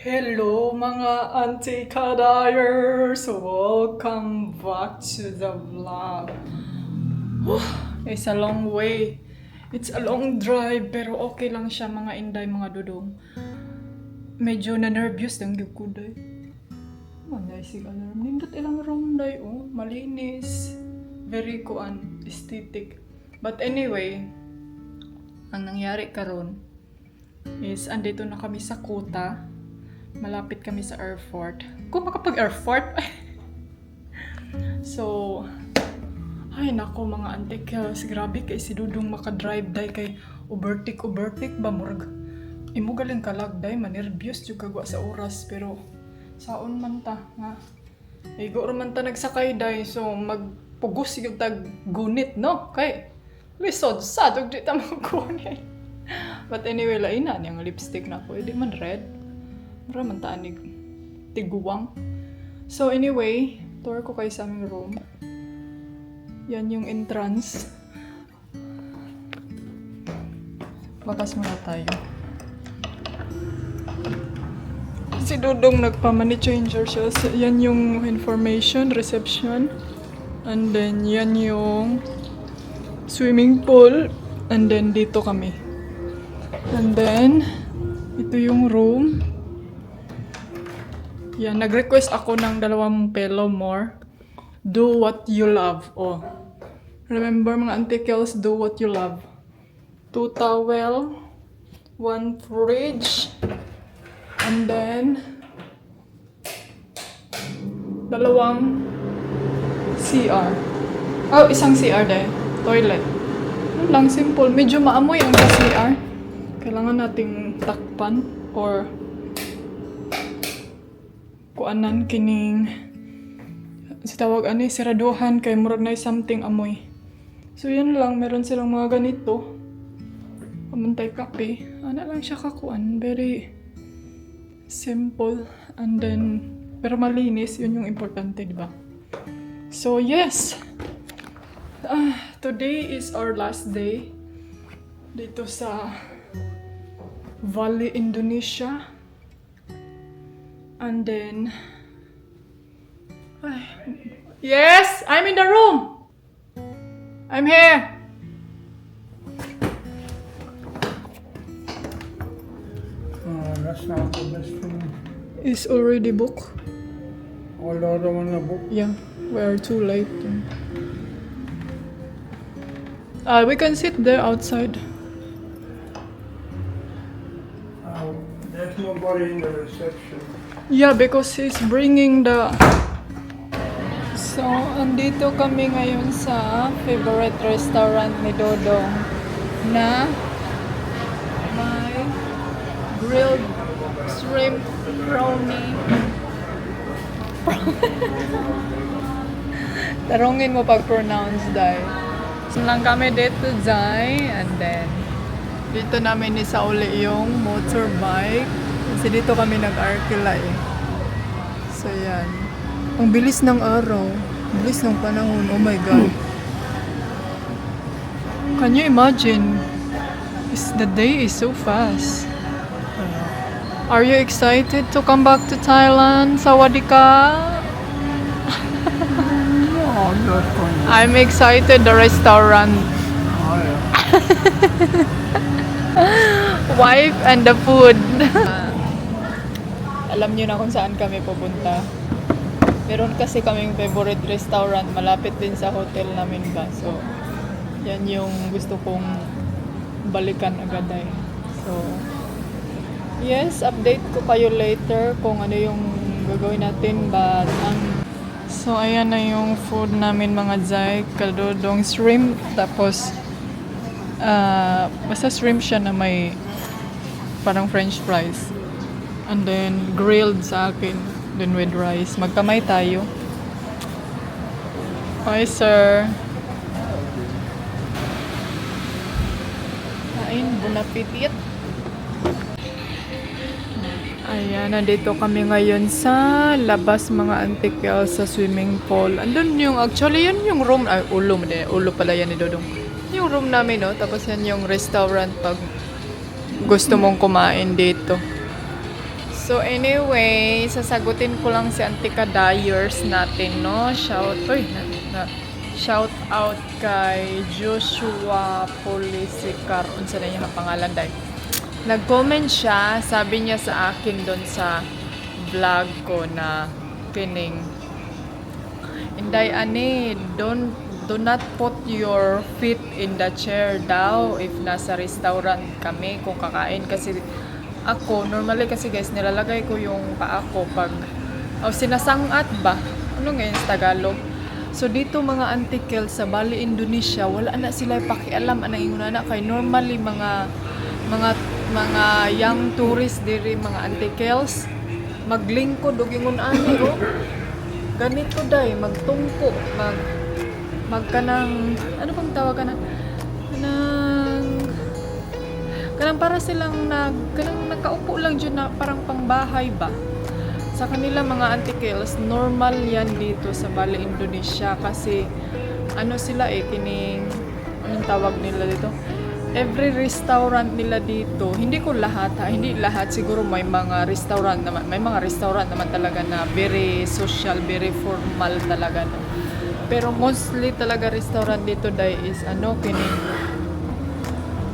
Hello mga auntie kadayers! Welcome back to the vlog. It's a long way. It's a long drive pero okay lang siya mga inday mga dudong. Medyo na-nervous ng gyukuday. Manay sig alarm. Nindot ilang ronday oh. Malinis. Very aesthetic. But anyway, ang nangyari karon is andito na kami sa Kuta. Malapit kami sa airport. Kung makapag-airport. So, ay nako mga antikels. Grabe kay si Dudong makadrive day kay overtake ba murag. Imo galing kalagday, manervyos yung kagwa sa oras. Pero, saon man ta nga. Igo man ta nagsakay day. So, magpugos yung tag gunit, no? Kay, lisod sad, di ta magkunit. But anyway, laina niyang lipstick na ako. Hindi man red. Mura man taanig tiguwang. So anyway, tour ko kayo sa aming room. Yan yung entrance. Bakas muna tayo. Si Dudong nagpa-money changer siya. So, yan yung information, reception. And then yan yung swimming pool. And then dito kami. And then ito yung room. Yan, nag-request ako ng 2 pillow more. Do what you love. Oh. Remember mga antikels, do what you love. 2 towel, 1 fridge, and then 2 CR. Oh, isang CR dahil. Toilet. Yun lang, simple. Medyo maamoy ang CR. Kailangan nating takpan or kuanan kining si tawag ani siraduhan kay murag na something amoy. So yun lang, meron silang mga ganito. Pamantay kape. Ana lang siya kakuan, very simple and then pero malinis, yun yung importante, di ba? So yes. Today is our last day dito sa Bali, Indonesia. And then, yes, I'm in the room. I'm here. That's not the best thing. It's already booked. All the other one are booked. Yeah, we are too late. We can sit there outside. There's nobody in the reception. Yeah, because he's bringing the... So, andito kami ngayon sa favorite restaurant ni Dodong na may grilled shrimp brownie. Tarongin mo pag-pronounce, Dai. So, lang kami dito, Dai. And then, dito namin isauli yung motorbike. Kasi dito kami nag-arkila eh. So yan. Ang bilis ng araw. Bilis ng panahon. Oh my God. Can you imagine? The day is so fast. Are you excited to come back to Thailand? Sawadika? No, I'm not going. I'm excited the restaurant. Oh, yeah. Wife and the food. Alam niyo na kung saan kami pupunta. Meron kasi kaming favorite restaurant malapit din sa hotel namin ba. So, yan yung gusto kong balikan agad ay. So, yes, update ko kayo later kung ano yung gagawin natin. But, so, ayan na yung food namin mga Zay. Kadodong shrimp. Tapos, basta shrimp siya na may parang french fries. And then, grilled sa akin. Then with rice. Magkamay tayo. Hi, sir. Kain, bon appetit. Ayan, nandito kami ngayon sa labas mga antikel sa swimming pool. Andun yung, actually, yun yung room. Ay, ulo pala yan ni Dodong. Yung room namin, no? Tapos yan yung restaurant pag gusto mong kumain dito. So anyway, sasagutin ko lang si Auntie Kadayers natin, no? Shout out kay Joshua Polisicar. Unsa na niya ang pangalan dai? Nag-comment siya, sabi niya sa akin doon sa vlog ko na kining Inday ani, do not put your feet in the chair daw if nasa restaurant kami kung kakain, kasi ako normally kasi guys nilalagay ko yung paa ko pag sinasangat ba ano ngayon sa Tagalog. So dito mga antikel sa Bali, Indonesia, wala na sila pakialam anang ingon na kay normally mga young tourist diri mga antikels maglingkod og ingon ani ganito day magtungko magkanang ano bang tawag kanang para silang nakaupo lang dyan na parang pangbahay ba sa kanila mga antikels. Normal yan dito sa Bali, Indonesia, kasi ano sila kining anong tawag nila dito, every restaurant nila dito, hindi lahat, siguro may mga restaurant naman talaga na very social, very formal talaga, no? Pero mostly talaga restaurant dito dai is kining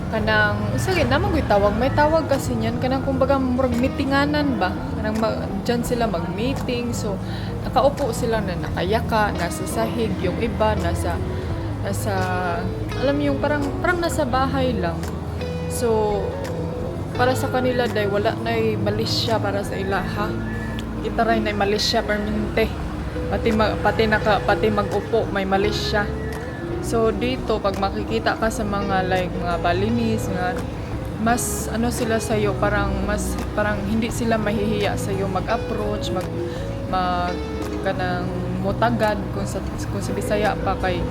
kanang sige naman ko'y tawag, may tawag kasi niyan kanang kumbaga murag meetinganan ba, kanang dyan sila mag-meeting. So nakaupo sila na nakayaka, nasa sahig, yung iba nasa alam yung parang nasa bahay lang. So para sa kanila day wala na Malaysia para sa ilaha, itaray na Malaysia permanente, pati mag-upo may Malaysia. So dito pag makikita ka sa mga mga Balinese nga mas sila sa iyo, parang hindi sila mahihiya sa iyo mag-approach, kanang mutagad kung sa Bisaya pa kay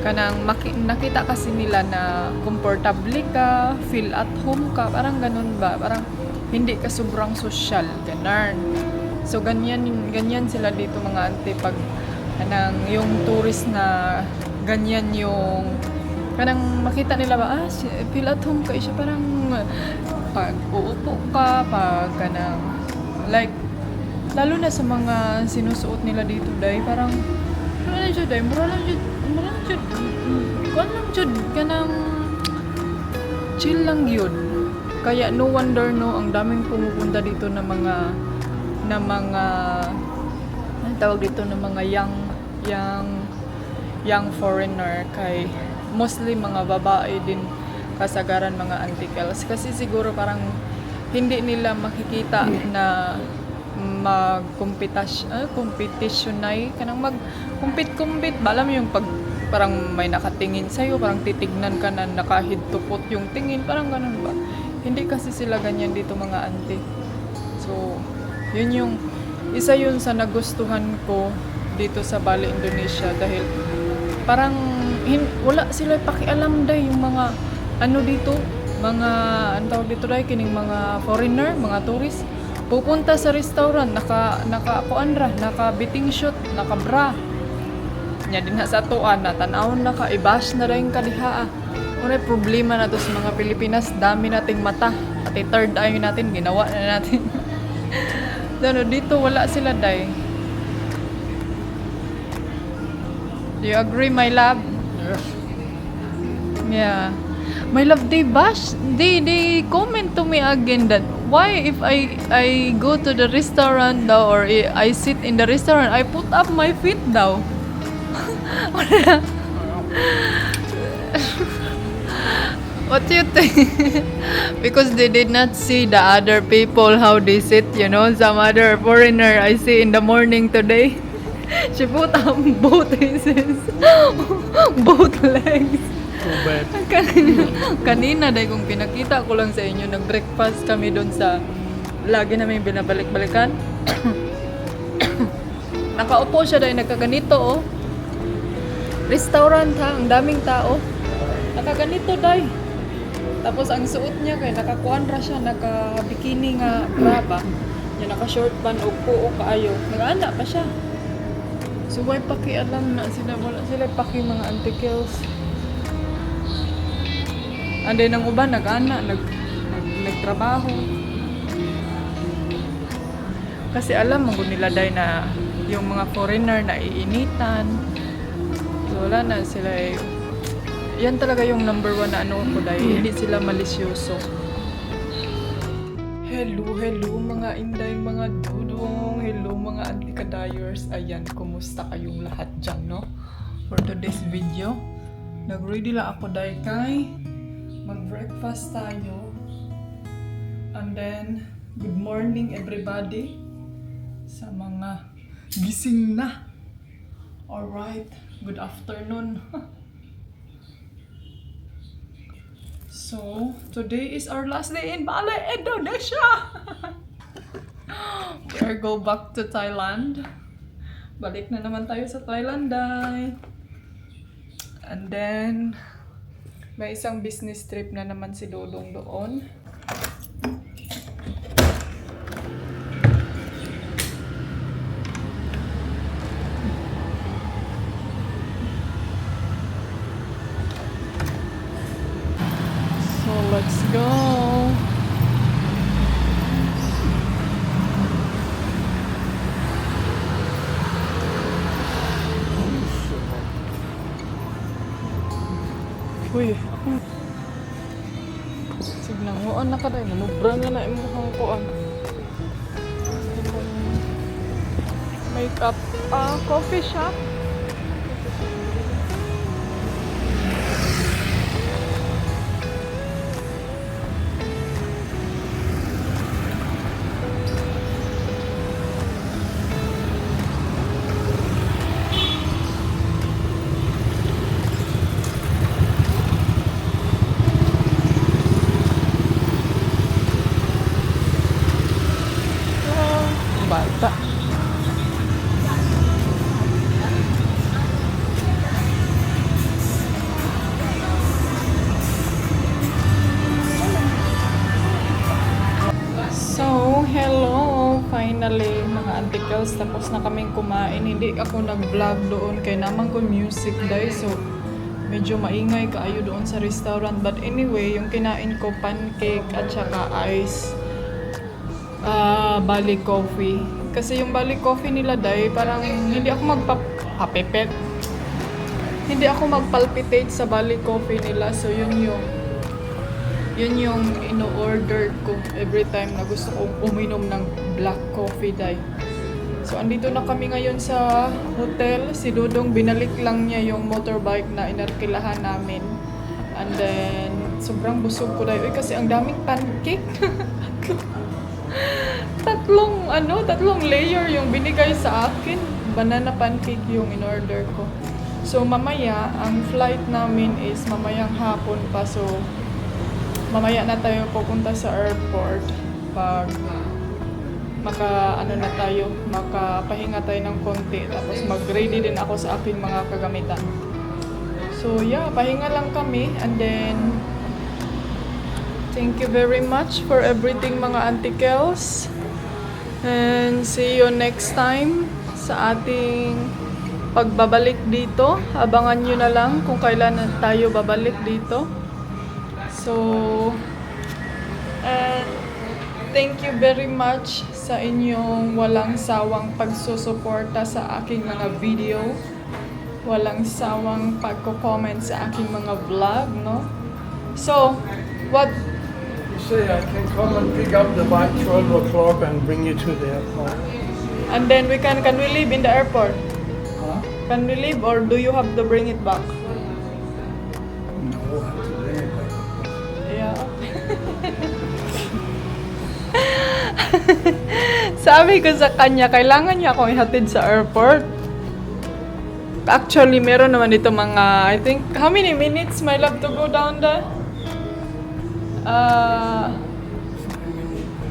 kanang nakita kasi nila na comfortable ka, feel at home ka, parang ganun ba, parang hindi ka sobrang social, ganun. So ganyan sila dito mga ante pag kanang yung tourist na ganyan yung kanang makita nila ba feel at home ka siya, parang pag uupo ka pag kanang like lalo na sa mga sinusuot nila dito day, parang ano lang jud day, mura lang jud kanang chill lang yun. Kaya no wonder ang daming pumupunta dito na mga ang tawag dito na mga young foreigner, kay mostly mga babae din kasagaran mga antikels, kasi siguro parang hindi nila makikita na competition ay kanang mag-compete ba, alam mo yung pag parang may nakatingin sa'yo, parang titignan ka na nakahidtupot yung tingin, parang ganun ba. Hindi kasi sila ganyan dito mga ante. So yun yung isa yun sa nagustuhan ko dito sa Bali, Indonesia, dahil parang wala sila pakialam day yung mga dito, mga tawag dito day kining mga foreigner, mga tourist pupunta sa restaurant naka biting shoot, naka bra nya dinha sa tuan na tan-awon na ka i-bash na rin kadiha. Unay problema na to sa mga Pilipinas, dami nating mata, pati third eye natin ginawa na natin. Dito wala sila day. Do you agree, my love? Yes. Yeah. My love, they bash. They comment to me again that why if I go to the restaurant daw, or I sit in the restaurant, I put up my feet daw. What do you think? Because they did not see the other people how they sit, some other foreigner I see in the morning today. She put up both legs. Too bad. Kanina dahil kung pinakita ko lang sa inyo, nag-breakfast kami doon sa lagi namin binabalik-balikan. Nakaupo siya dahil nagkaganito restaurant ang daming tao. Nakaganito dahil. Tapos ang suot niya kay nakakuan ra siya, naka-bikini nga bra ba. Yung naka-short pan o puo kaayo. Nag-ana pa siya. So why pakialam na sila, wala sila paki mga antikels. Anday nang uban nag-ana, nagtrabaho. Kasi alam mo nila dahil na yung mga foreigner na iinitan. So wala na sila eh. Yan talaga yung number 1 na ano ko dahil hindi sila malisyoso. Hello mga inday, mga dudong. Hello mga antikadayers. Ayan, kumusta kayong lahat dyan, no? For today's video, nag-ready lang ako dahil kay mag-breakfast tayo. And then, good morning everybody sa mga gising na. Alright, good afternoon. So, today is our last day in Bali, Indonesia! We are go back to Thailand. Balik na naman tayo sa Thailand, day. And then, may isang business trip na naman si Dodong doon. So, let's go! Uy! Siglang mo, na ka dahil. Namubra nga na imuhang ko ang makeup. Coffee shop. Bata. So, hello! Finally, mga antikels, tapos na kaming kumain. Hindi ako nag-vlog doon kay naman ko music dahil. So, medyo maingay kaayo doon sa restaurant. But anyway, yung kinain ko, pancake at saka ice. Bali coffee. Kasi yung Bali coffee nila dahil parang hindi ako magpapapipet. Hindi ako magpalpitate sa Bali coffee nila. So yun yung ino-order ko every time na gusto kong uminom ng black coffee dahil. So andito na kami ngayon sa hotel. Si Dodong binalik lang niya yung motorbike na inarkilahan namin. And then sobrang busog ko dahil. Kasi ang daming pancake. tatlong layer yung binigay sa akin. Banana pancake yung in-order ko. So mamaya, ang flight namin is mamayang hapon pa. So mamaya na tayo pupunta sa airport pag makapahinga tayo ng konti. Tapos mag-ready din ako sa aking mga kagamitan. So yeah, pahinga lang kami. And then thank you very much for everything mga antikels. And see you next time sa ating pagbabalik dito. Abangan nyo na lang kung kailan tayo babalik dito. So, and thank you very much sa inyong walang sawang pagsusuporta sa aking mga video. Walang sawang pagko-comment sa aking mga vlog, no? So, what Say I can come and pick up the bike 12 o'clock and bring you to the airport. and then can we leave in the airport? Huh? Can we leave or do you have to bring it back? No, I have to bring it back. Yeah. Sabi ko sa kanya, kailangan niya akong ihatid sa airport. Actually, meron naman dito mga, I think, how many minutes my love to go down there?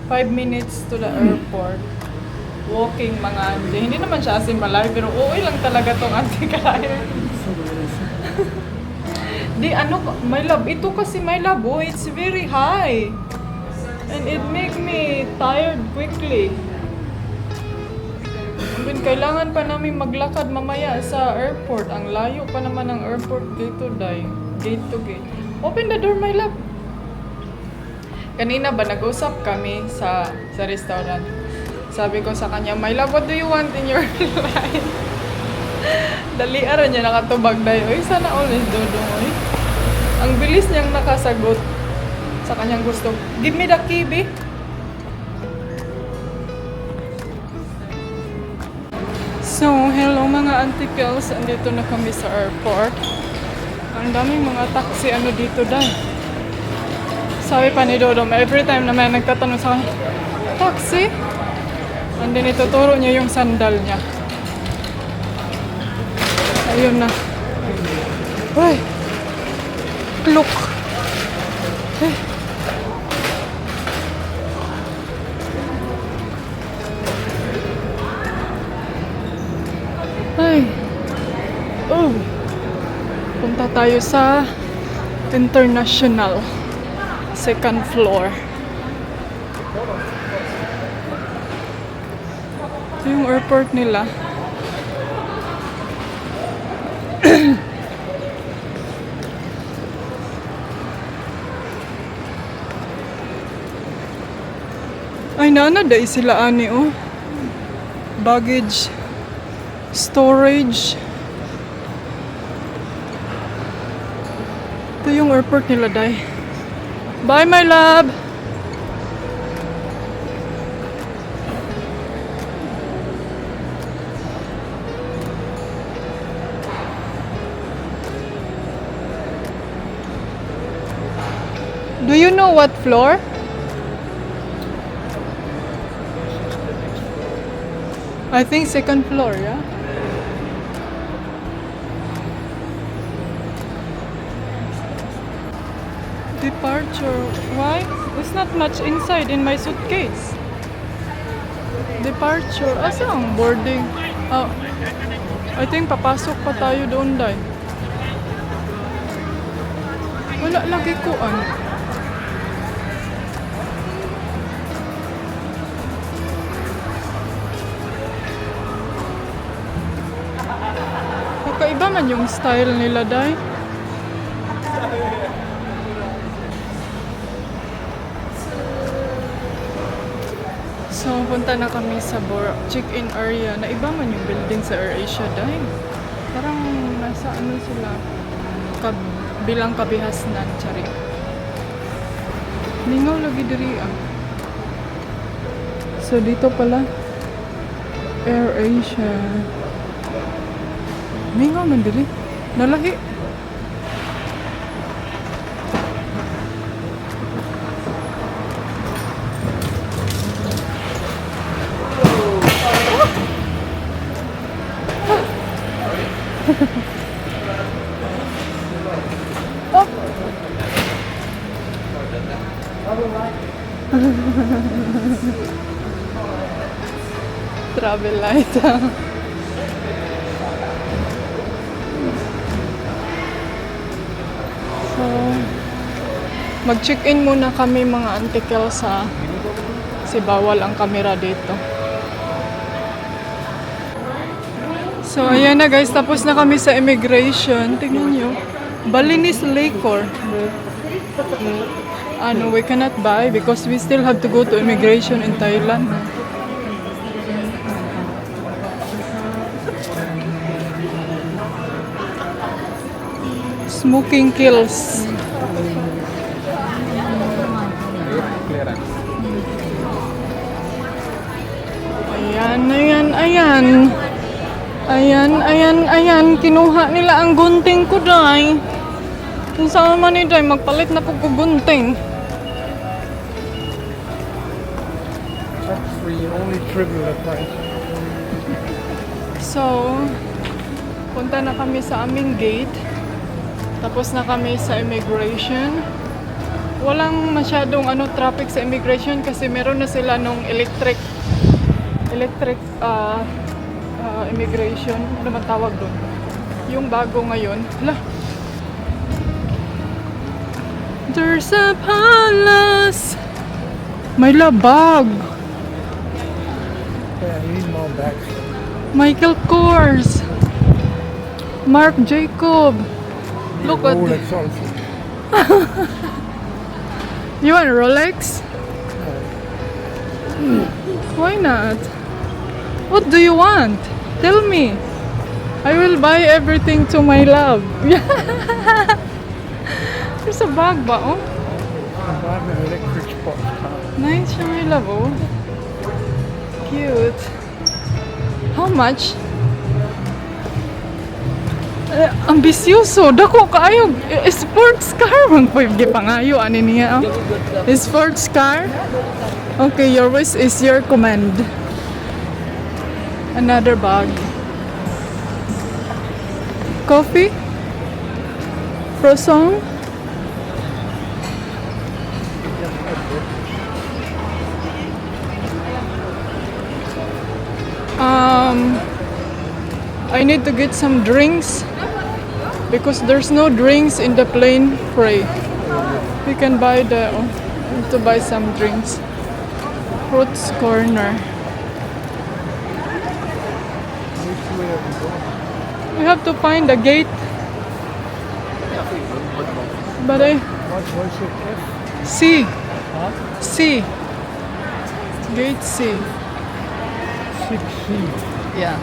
5 minutes to the airport. Walking mga hindi naman siya asin malayo, pero uwi lang talaga tong antikalayo. Di my love, ito kasi my love, it's very high. And it make me tired quickly. And kailangan pa namin maglakad mamaya sa airport. Ang layo pa naman ng airport dito, gate to gate. Open the door, my love. Kanina ba nag-usap kami sa restaurant. Sabi ko sa kanya, my love, what do you want in your life? Dali ara niya nakatubag dayo. Oy, sana always dodong, oy. Ang bilis niyang nakasagot sa kanyang gusto. Give me the key, be. So, hello mga antikels. Andito na kami sa airport. Ang daming mga taxi dito dahil. Sabi pa ni Dodom, every time na may nagtatanong sa kanya, taxi? And then ituturo niya yung sandal niya. Ayun na. Uy! Look! Eh. Ay! Oh! Punta tayo sa International. Second floor. Ito yung airport nila. Ay, naanaday sila ani, oh. Baggage. Storage. Ito yung airport nila, day. Bye, my love! Do you know what floor? I think second floor, yeah? Departure. Why? There's not much inside in my suitcase. Departure. Asa ang boarding? Oh, I think papasok pa tayo doon, day. Wala lagi ko Kakaiba man yung style nila, day. So, punta na kami sa check-in area. Naiba man yung building sa AirAsia, day. Parang nasa sila. Bilang kabihasnan, tsari. Ningaw lagi diri So, dito pala. AirAsia. Ningaw man diri. Nalahi. Oh. Travel light. So, mag-check-in muna kami mga antikel kasi bawal ang camera dito. So, ayan na guys, tapos na kami sa immigration. Tingnan nyo. Balinese Liquor. We cannot buy because we still have to go to immigration in Thailand. Smoking kills. Ayan. Kinuha nila ang gunting ko, day. Kung saan man ni day, magpalit na po ko gunting. That's free, only triple the price. So, punta na kami sa aming gate. Tapos na kami sa immigration. Walang masyadong traffic sa immigration kasi meron na sila nung electric immigration. Ano naman tawag doon? Yung bago ngayon. Hala. There's a palace. May labag. Yeah, I need more bags. Michael Kors. Marc Jacob. Look at Rolex this. also. You want a Rolex? Why not? What do you want? Tell me. I will buy everything to my love. There's a bag ba, oh? I buy an electric sports car. Nice siya, my love, oh. Cute. How much? Ambisyoso. Dako kaayo. Sports car. Pwede pangayo. Ano niya, oh? Sports car? Okay, your wish is your command. Another bag. Coffee? Croissant? I need to get some drinks because there's no drinks in the plane free. We can buy the to buy some drinks. Fruits corner. Which way are we going? We have to find the gate. But What was it? F? C. Huh? C. Gate C. 6C. Yeah.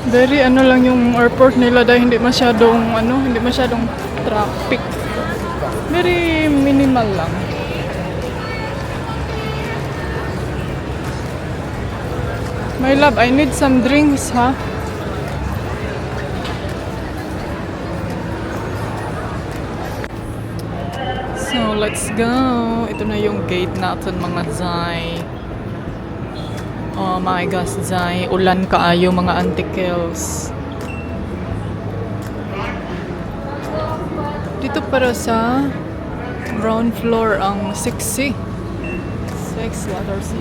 Very ano lang yung airport nila dahil hindi masyadong traffic. Very minimal lang. My love, I need some drinks, ha? So, let's go. Ito na yung gate natin, mga Zay. Oh my gosh, Zay. Ulan kaayo, mga antikels. Dito para sa ground floor ang 6C. 6 letter C.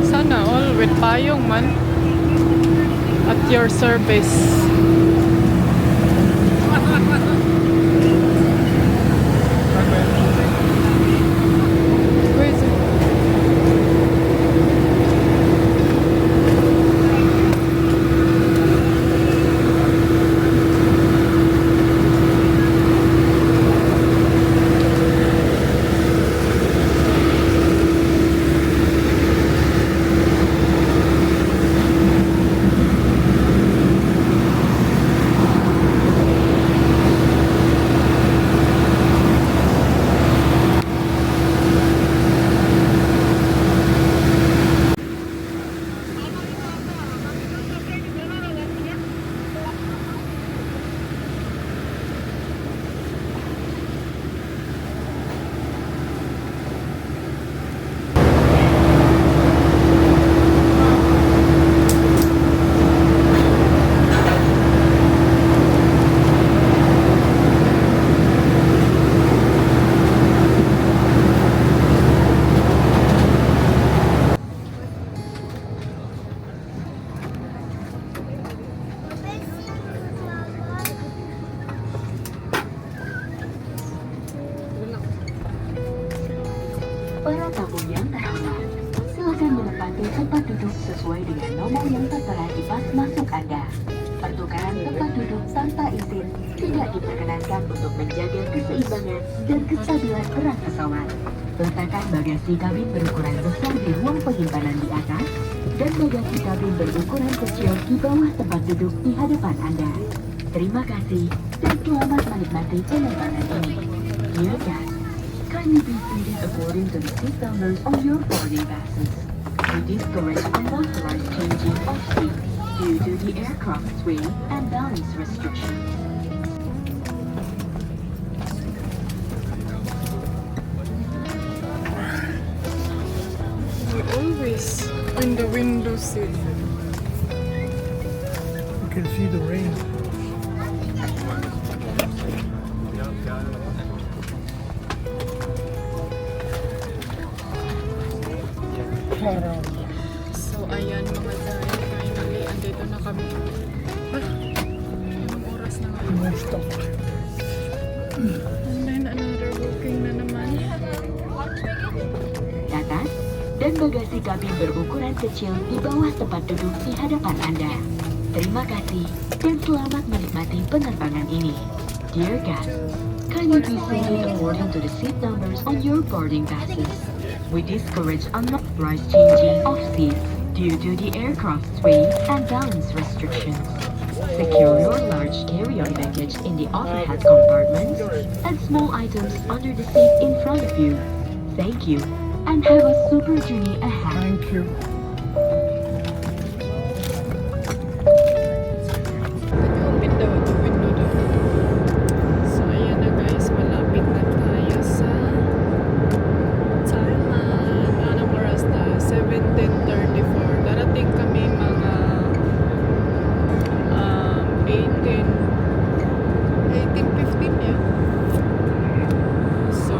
Sana all with payong man. At your service. Where is it? Para tamu yang terhormat, silakan menempati tempat duduk sesuai dengan nomor yang tertera di pas masuk Anda. Pertukaran tempat duduk tanpa izin tidak diperkenankan untuk menjaga keseimbangan dan kestabilan berat pesawat. Letakkan bagasi kabin berukuran besar di ruang penyimpanan di atas dan bagasi kabin berukuran kecil di bawah tempat duduk di hadapan Anda. Terima kasih dan selamat menikmati penerbangan ini. Dear guests, kindly be seated according to the seat numbers on your boarding passes. We discourage unauthorized changing of seats due to the aircraft's weight and balance restrictions. We always in the window seat. You can see the rain. So ayan mga dahil, finally andito na kami. Anong oras na ngayon? Most of it. And then another booking na naman. Atas dan bagasi kabin berukuran kecil di bawah tempat duduk di hadapan Anda. Terima kasih dan selamat menikmati penerbangan ini. Dear guests, kindly be seated according to the seat numbers on your boarding passes. We discourage unauthorized changing of seats due to the aircraft's weight and balance restrictions. Secure your large carry-on baggage in the overhead compartments and small items under the seat in front of you. Thank you, and have a super journey ahead. Thank you. Open daw the window daw. So ayan na guys, malapit na tayo sa Thailand. Anong oras na? 17:34. Darating kami mga 18:15 yeah. So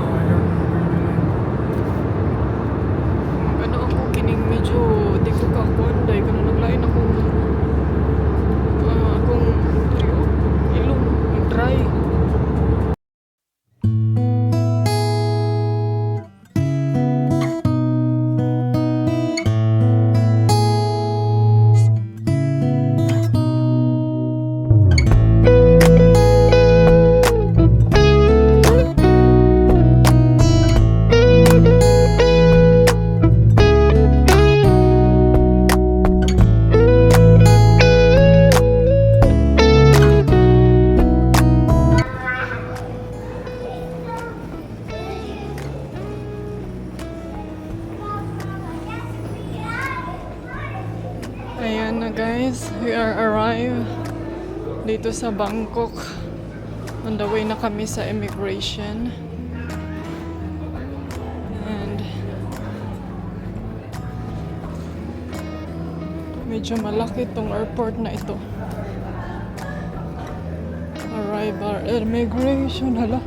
ano ako kining medyo di ko kakonday kung naglain akong ilong dry. Ayan na guys, we are arrived dito sa Bangkok. On the way na kami sa immigration. And medyo malaki tong airport na ito. Arrive our immigration, hala.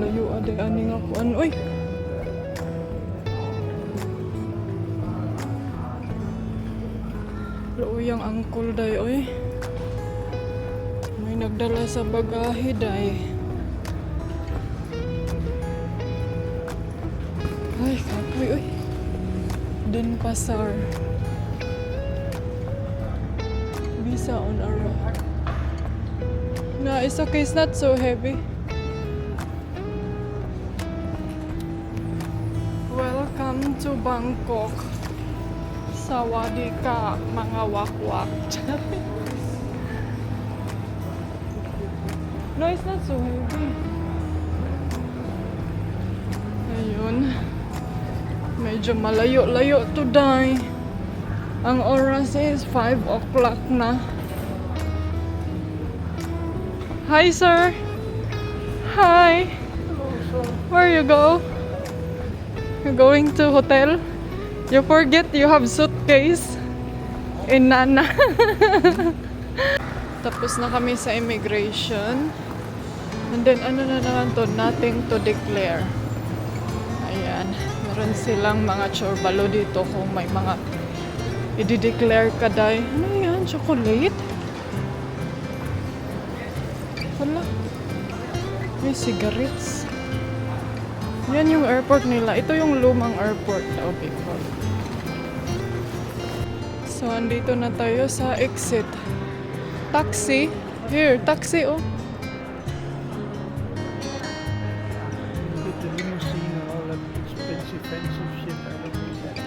Layo ade aning ako. Uy! Uyang angkol day, oy. May nagdala sa bagahe day. Ay, kakoy, oy. Denpasar. Visa on arrival. No, it's okay. It's not so heavy. Welcome to Bangkok. Sawadika, mga wakwak. No, it's not so heavy. Ayun. Medyo malayo-layo today. Ang oras is 5 o'clock na. Hi, sir. Hi. Where you go? You going to hotel? You forget you have suitcase in Nana. Tapos na kami sa immigration. And then ano na naman to, nothing to declare. Ayan, meron silang mga chorbalo dito kung may mga i-declare ka day. Ano yan? Chocolate? Wala. May cigarettes. Yan yung airport nila. Ito yung lumang airport of Bicol. So, andito na tayo sa exit. Taxi. Here, taxi, oh. With the limousine and all that expensive, fancy shit, I don't need that.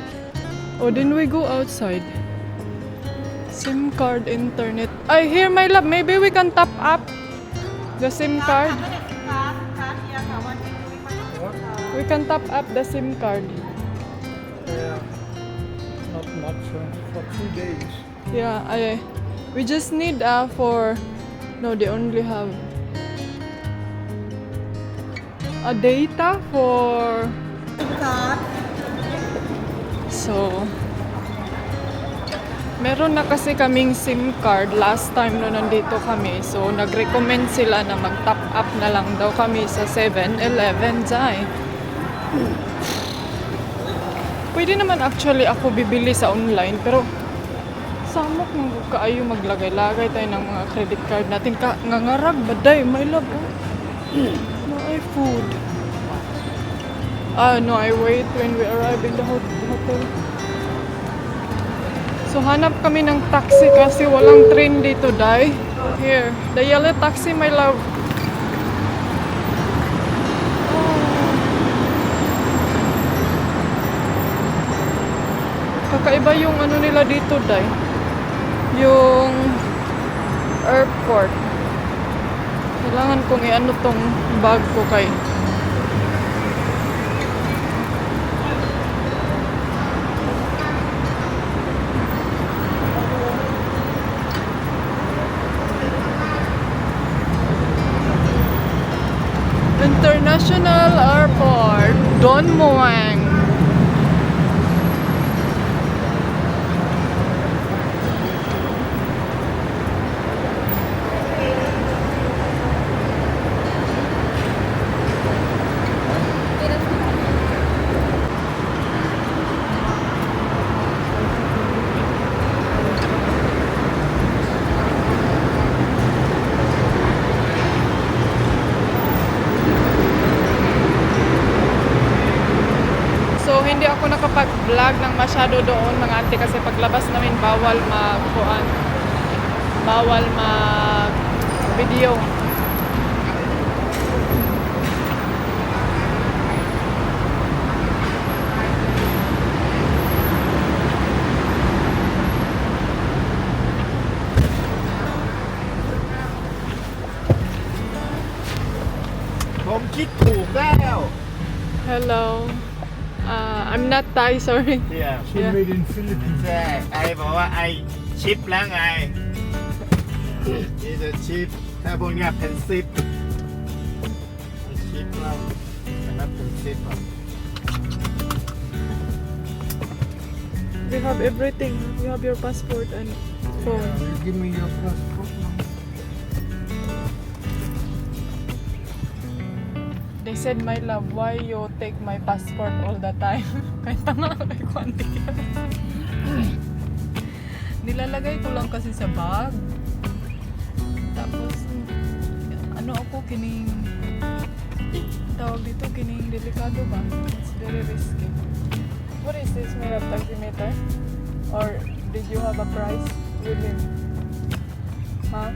Oh, then we go outside. SIM card, internet. I hear my love. Maybe we can top up the SIM card. We can top up the SIM card. Yeah. Not much for 2 days. Yeah, we just need for no, they only have a data for so meron na kasi kaming SIM card last time no nandito kami. So nag-recommend sila na mag-top up na lang daw kami sa 7-Eleven dyan. Pwede naman actually ako bibili sa online pero samok ng kaayo maglagay-lagay tayo ng mga credit card natin ka ngangarag baday my love no ay food no I wait when we arrive in the hotel. So hanap kami ng taxi kasi walang train dito day. Here the yellow taxi my love. Kakaiba yung ano nila dito day. Yung airport. Kailangan kong i-ano tong bag ko kay International Airport Don Muang. So hindi ako nakapag-vlog ng masyado doon mga ante kasi paglabas namin bawal mag-video.ผมคิดถูกแล้ว Hello. I'm not Thai, sorry. Yeah. She Yeah. made in Philippines. ใช่ไอบอกว่าไอชิปแล้วไงนี่จะชิปถ้าพวกเนี้ยเป็นซิปชิปแล้วอันนั้นเป็นซิปอ่ะ We have everything. You have your passport and phone. You give me your passport now. They said, my love, why you take my passport all the time? Kahit tanga kay Kwanti. Nilalagay ko lang kasi sa bag. Tapos, ano ako, kining tawag dito, kining delikado ba? It's very risky. What is this, my love, taximeter? Or did you have a price with him? Huh?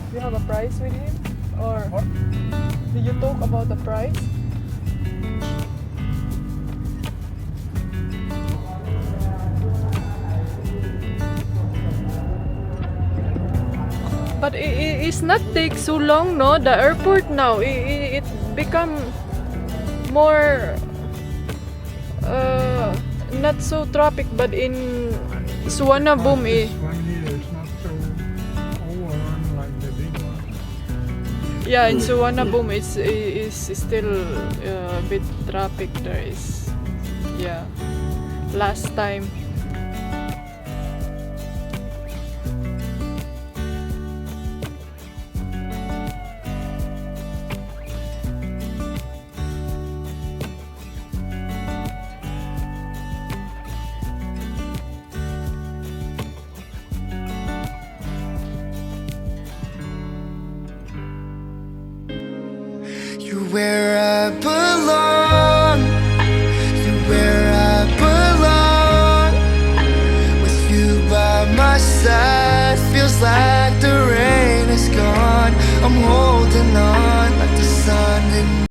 You have a price with him? Or What? did you talk about the price? But it's not take so long, no? The airport now, it become more not so traffic, but in Suvarnabhumi, This one here is not so overrun like the big one. yeah, in Suvarnabhumi is still a bit traffic. There is, yeah. Last time. You wear a